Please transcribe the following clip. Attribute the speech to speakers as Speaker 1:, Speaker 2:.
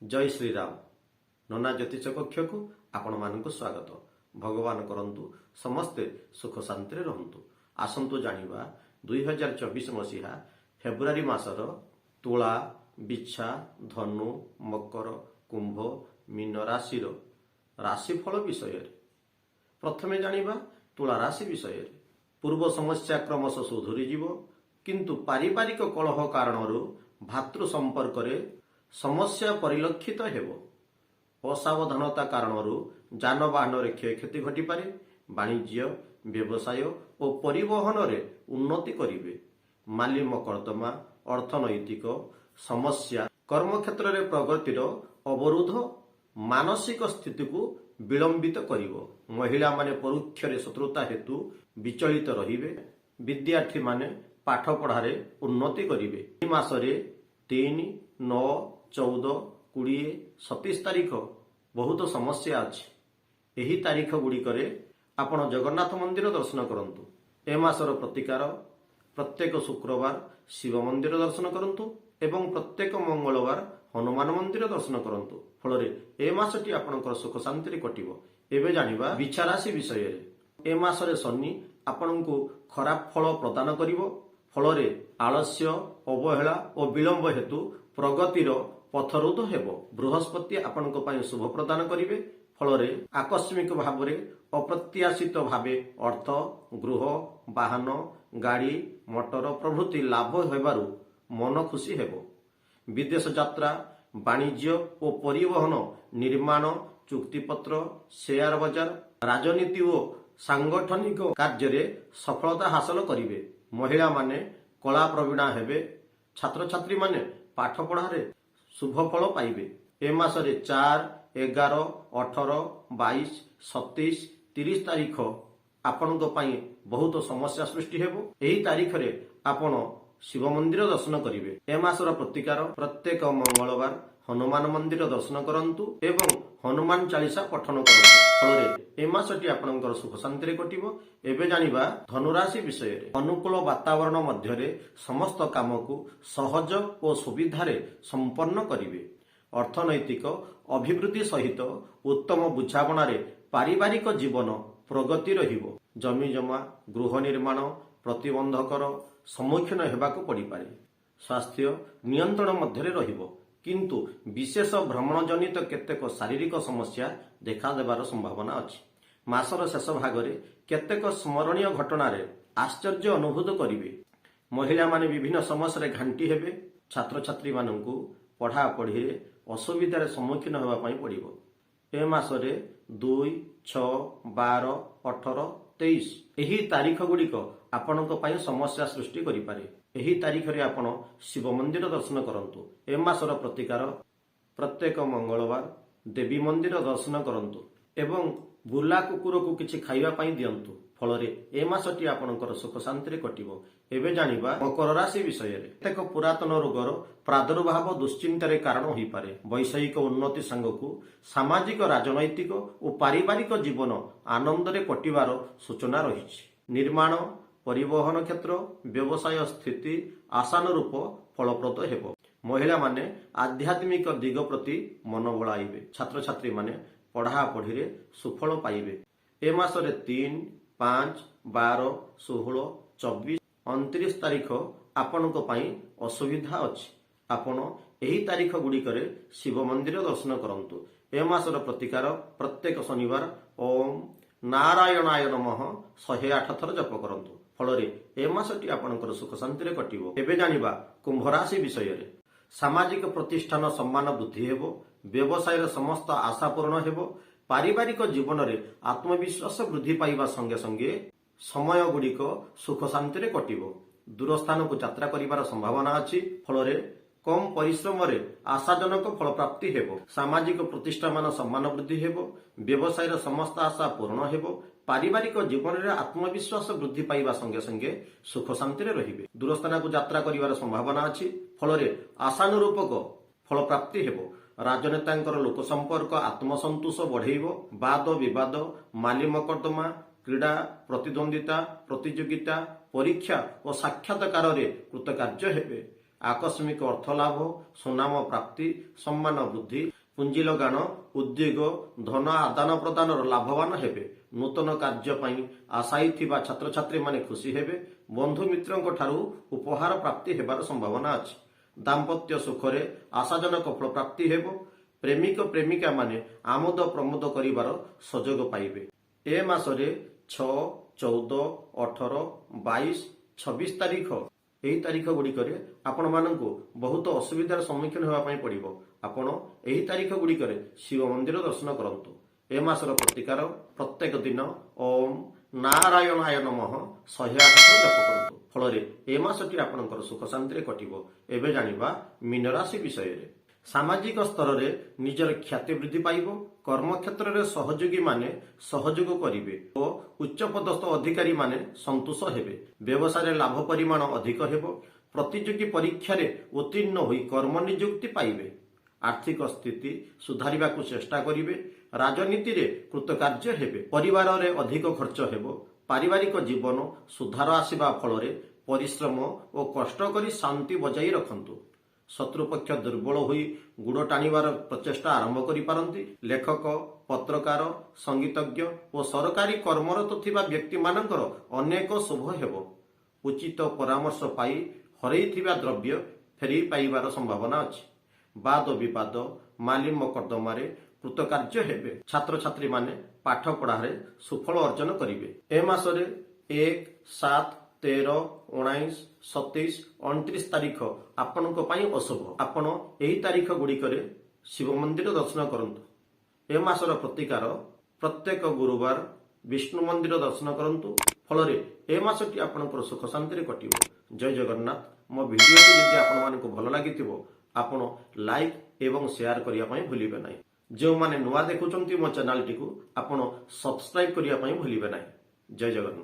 Speaker 1: जय श्रीराम। नना ज्योतिष कक्ष को आपण मानक स्वागत। भगवान करंतु समस्ते सुख शांति रहंतु। आसंतु जानिबा 2024 मसीहा फेब्रुआरी मासर तुला, बिच्छा, धनु, मकर, कुंभ, मीन राशि राशिफल विषय। प्रथमे जानिबा तुला राशि विषय। पूर्व समस्या क्रमश सुधुरी जीव, किंतु पारिवारिक कलह कारणरू भातृ संपर्क रे समस्या परिलक्षित हेबो। असावधानता कारणरू जानवाहन रे क्षयक्षति घटी पारे। वाणिज्य, व्यवसाय और परिवहन रे उन्नति करिवे। माली मकद्दमा, अर्थनैतिक समस्या, कर्मक्षेत्र रे प्रगतिर अवरोध मानसिक स्थिति को विलंबित करिवो। महिला माने परोक्ष रे शत्रुता हेतु विचलित रहिबे। विद्यार्थी माने पाठ पढ़ारे उन्नति करिवे। ए मासरे 3, 9, 14, 20, 27 तारीख बहुत समस्या अछि। एही तारीख गुड़िकरे आपण जगन्नाथ मंदिर दर्शन करंतु। ए मासर प्रतिकार प्रत्येक शुक्रवार शिव मंदिर दर्शन करंतु एवं प्रत्येक मंगलवार हनुमान मंदिर दर्शन करंतु। फलरे ए मासटी आपणकर सुख शांति कटिबो। एबे जानिबा बिच्छा राशि विषय। ए मासरे शनि आपणको खराब फल प्रदान करिवो। फलरे आलस्य, अवहेला और विलंब हेतु प्रगतिर पथरोध हेबो। बृहस्पति आपणको पय शुभ प्रदान करिवे। फलरे आकस्मिक भावरे अप्रत्याशित भावे अर्थ, गृह, वाहन, गाड़ी मोटर प्रभृति लाभ हेबारु मन खुशी हेबो। विदेश यात्रा, वाणिज्य और परिवहन, निर्माण, चुक्तिपत्र, शेयर बाजार, राजनीति और सांगठनिक कार्य सफलता हासिल करिवे। महिला माने कला प्रवीणा हेबे। छात्र छात्री माने पाठ पढ़ारे शुभ फल पाइबे। ए मासरे 4, 11, 18, 22, 27, 30 तारीख आपणको पई बहुत समस्या सृष्टि हेबो। एही तारीख रे आपण शिव मंदिर दर्शन करिवे। ए मासर प्रतिकार प्रत्येक मंगलवार हनुमान मंदिर दर्शन करंतु एवं हनुमान चालीसा पठन करंतु। फलरे ए मासटी आपणकर सुख शांति कटिबो। एबे जानिबा धनुराशि विषय। अनुकूल वातावरण मध्यरे समस्त काम को सहज और सुविधारे संपन्न करिवे। अर्थनैतिक अभिवृद्धि सहित उत्तम बुझाबणारे पारिवारिक जीवन प्रगति रहिबो। जमी जमा, गृह निर्माण प्रतिबंधकर सम्मुखीन हेबाकु पड़ी पारे। स्वास्थ्य नियंत्रण मध्यरे रहिबो, किंतु विशेष भ्रमण जनित केतेक शारीरिक समस्या देखा देबार संभावना अछि। मासर शेष भागरे केतेक स्मरणीय घटनारे आश्चर्य अनुभूत करिवे। महिला माने विभिन्न समस्या घांटी हेबे। छात्र छात्री माननकु पढ़ा पढ़ी असुविधार सम्मुखीन हेबा पई पड़िबो। ए मासरे 2, 6, 12, 18, 23 एही तारीख गुड़िक आपणक पई समस्या सृष्टि करि पारे। एही तारीख रे आपण शिव मंदिर दर्शन करंतु। ए मासर प्रतिकार प्रत्येक मंगलवार देवी मंदिर दर्शन करंतु एवं बुला कुकुर को किछि खाइबा पई दियंतु। फलरे ए मासटी आपणकर सुख शांति कटिबो। एबे जानिबा मकर राशि विषय। केतेक पुरातन रोगर प्रादुर्भाव दुश्चिंतार कारण होई पारे। वैषयिक उन्नति संगकु सामाजिक, राजनैतिक और पारिवारिक जीवन आनंदरे कटिबार सूचना रहिछि। निर्माण, परिवहन क्षेत्र, व्यवसाय स्थिति आशानुरूप फलप्रद हेबो। महिला माने आध्यात्मिक दिग प्रति मन बळाइबे। छात्र छात्री माने पढ़ा पढ़ी सुफल पाइबे। ए मासरे 3, 5, 12, 16, 24, 29 तारीख आपणको पई असुविधा अछि। आपण एही तारीख गुड़िकरे शिव मंदिर दर्शन करंतु। ए मासर प्रतिकार प्रत्येक शनिवार ओम नारायणाय नमः 108 थर जप करंतु। फलरे ए मासटी आपणकर सुख शांति कटिबो। एबे जानिबा कुंभ राशि विषय। सामाजिक प्रतिष्ठान सम्मान वृद्धि हेबो। व्यवसाय समस्त आशा पूर्ण हेबो। पारिवारिक जीवन रे आत्मविश्वास वृद्धि पाइबा संगे संगे समय गुड़िक सुख शांति कटिबो। दूर स्थान को यात्रा करिवार संभावना अछि। फलरे कम परिश्रम रे आशाजनक फल प्राप्ति हेबो। सामाजिक प्रतिष्ठा मान सम्मान वृद्धि हेबो। व्यवसाय समस्त आशा पूर्ण हेबो। पारिवारिक जीवन रे आत्मविश्वास वृद्धि पाइबा संगे संगे सुख शांति रहिबे। दूर स्थान को यात्रा करिवार संभावना अछि। फलरे आशानुरूपक फल प्राप्ति हेबो। राजनेतांकर लोक संपर्क आत्मसंतोष बढ़ेइबो। वाद विवाद, माली मकद्दमा, क्रीड़ा प्रतिद्वंदिता, प्रतियोगिता, परीक्षा और साक्षात्कार रे कृतकार्य हेबे। আকস্মিক ଅର୍ଥ ଲାଭ, ସୁନାମ ପ୍ରାପ୍ତି, ସମ୍ମାନ ବୃଦ୍ଧି, ପୁଞ୍ଜି ଲଗାଣ, ଉଦ୍ୟୋଗ, ଧନ ଆଦାନ ପ୍ରଦାନର ଲାଭବାନ ହେବେ। ନୂତନ କାର୍ଯ୍ୟ ପାଇଁ ଆଶାୟୀ ଥିବା ଛାତ୍ରଛାତ୍ରୀମାନେ ଖୁସି ହେବେ। ବନ୍ଧୁ ମିତ୍ରଙ୍କ ଠାରୁ ଉପହାର ପ୍ରାପ୍ତି ହେବାର ସମ୍ଭାବନା ଅଛି। ଦାମ୍ପତ୍ୟ ସୁଖରେ ଆଶାଜନକ ଫଳ ପ୍ରାପ୍ତି ହେବ। ପ୍ରେମିକ ପ୍ରେମିକା ମାନେ ଆମୋଦ ପ୍ରମୋଦ କରିବାର ସୁଯୋଗ ପାଇବେ। ଏ ମାସରେ 6, 14, 18, 22, 26 ତାରିଖ ଏହି ତାରିଖ ଗୁଡ଼ିକରେ ଆପଣମାନଙ୍କୁ ବହୁତ ଅସୁବିଧାର ସମ୍ମୁଖୀନ ହେବା ପାଇଁ ପଡ଼ିବ। ଆପଣ ଏହି ତାରିଖ ଗୁଡ଼ିକରେ ଶିବ ମନ୍ଦିର ଦର୍ଶନ କରନ୍ତୁ। ଏ ମାସର ପ୍ରତିକାର ପ୍ରତ୍ୟେକ ଦିନ ଓମ୍ ନାରାୟଣାୟ ନମଃ 108 ଥର ଜପ କରନ୍ତୁ। ଫଳରେ ଏ ମାସଟି ଆପଣଙ୍କର ସୁଖ ଶାନ୍ତିରେ କଟିବ। ଏବେ ଜାଣିବା ମୀନ ରାଶି ବିଷୟରେ। ସାମାଜିକ ସ୍ତରରେ ନିଜର ଖ୍ୟାତି ବୃଦ୍ଧି ପାଇବ। କର୍ମକ୍ଷେତ୍ରରେ ସହଯୋଗୀମାନେ ସହଯୋଗ କରିବେ ଓ ଉଚ୍ଚପଦସ୍ଥ ଅଧିକାରୀମାନେ ସନ୍ତୋଷ ହେବେ। ବ୍ୟବସାୟରେ ଲାଭ ପରିମାଣ ଅଧିକ ହେବ। ପ୍ରତିଯୋଗୀ ପରୀକ୍ଷାରେ ଉତ୍ତୀର୍ଣ୍ଣ ହୋଇ କର୍ମ ନିଯୁକ୍ତି ପାଇବେ। ଆର୍ଥିକ ସ୍ଥିତି ସୁଧାରିବାକୁ ଚେଷ୍ଟା କରିବେ। ରାଜନୀତିରେ କୃତକାର୍ଯ୍ୟ ହେବେ। ପରିବାରରେ ଅଧିକ ଖର୍ଚ୍ଚ ହେବ। ପାରିବାରିକ ଜୀବନ ସୁଧାର ଆସିବା ଫଳରେ ପରିଶ୍ରମ ଓ କଷ୍ଟ କରି ଶାନ୍ତି ବଜାଇ ରଖନ୍ତୁ। ଶତ୍ରୁପକ୍ଷ ଦୁର୍ବଳ ହୋଇ ଗୁଡ଼ ଟାଣିବାର ପ୍ରଚେଷ୍ଟା ଆରମ୍ଭ କରିପାରନ୍ତି। ଲେଖକ, ପତ୍ରକାର, ସଙ୍ଗୀତଜ୍ଞ ଓ ସରକାରୀ କର୍ମରତ ଥିବା ବ୍ୟକ୍ତିମାନଙ୍କର ଅନେକ ଶୁଭ ହେବ। ଉଚିତ ପରାମର୍ଶ ପାଇ ହରେଇଥିବା ଦ୍ରବ୍ୟ ଫେରି ପାଇବାର ସମ୍ଭାବନା ଅଛି। ବାଦ ବିବାଦ, ମାଲି ମକଦ୍ଦମାରେ କୃତକାର୍ଯ୍ୟ ହେବେ। ଛାତ୍ରଛାତ୍ରୀମାନେ ପାଠ ପଢ଼ାରେ ସୁଫଳ ଅର୍ଜନ କରିବେ। ଏ ମାସରେ 1, 7, 13, 19, 27, 29 ତାରିଖ ଆପଣଙ୍କ ପାଇଁ ଅଶୁଭ। ଆପଣ ଏହି ତାରିଖ ଗୁଡ଼ିକରେ ଶିବ ମନ୍ଦିର ଦର୍ଶନ କରନ୍ତୁ। ଏ ମାସର ପ୍ରତିକାର ପ୍ରତ୍ୟେକ ଗୁରୁବାର ବିଷ୍ଣୁ ମନ୍ଦିର ଦର୍ଶନ କରନ୍ତୁ। ଫଳରେ ଏ ମାସଟି ଆପଣଙ୍କର ସୁଖ ଶାନ୍ତିରେ କଟିବ। ଜୟ ଜଗନ୍ନାଥ। ମୋ ଭିଡ଼ିଓଟି ଯଦି ଆପଣମାନଙ୍କୁ ଭଲ ଲାଗିଥିବ ଆପଣ ଲାଇକ୍ ଏବଂ ସେୟାର କରିବା ପାଇଁ ଭୁଲିବେ ନାହିଁ। ଯେଉଁମାନେ ନୂଆ ଦେଖୁଛନ୍ତି ମୋ ଚ୍ୟାନେଲଟିକୁ ଆପଣ ସବସ୍କ୍ରାଇବ୍ କରିବା ପାଇଁ ଭୁଲିବେ ନାହିଁ। ଜୟ ଜଗନ୍ନାଥ।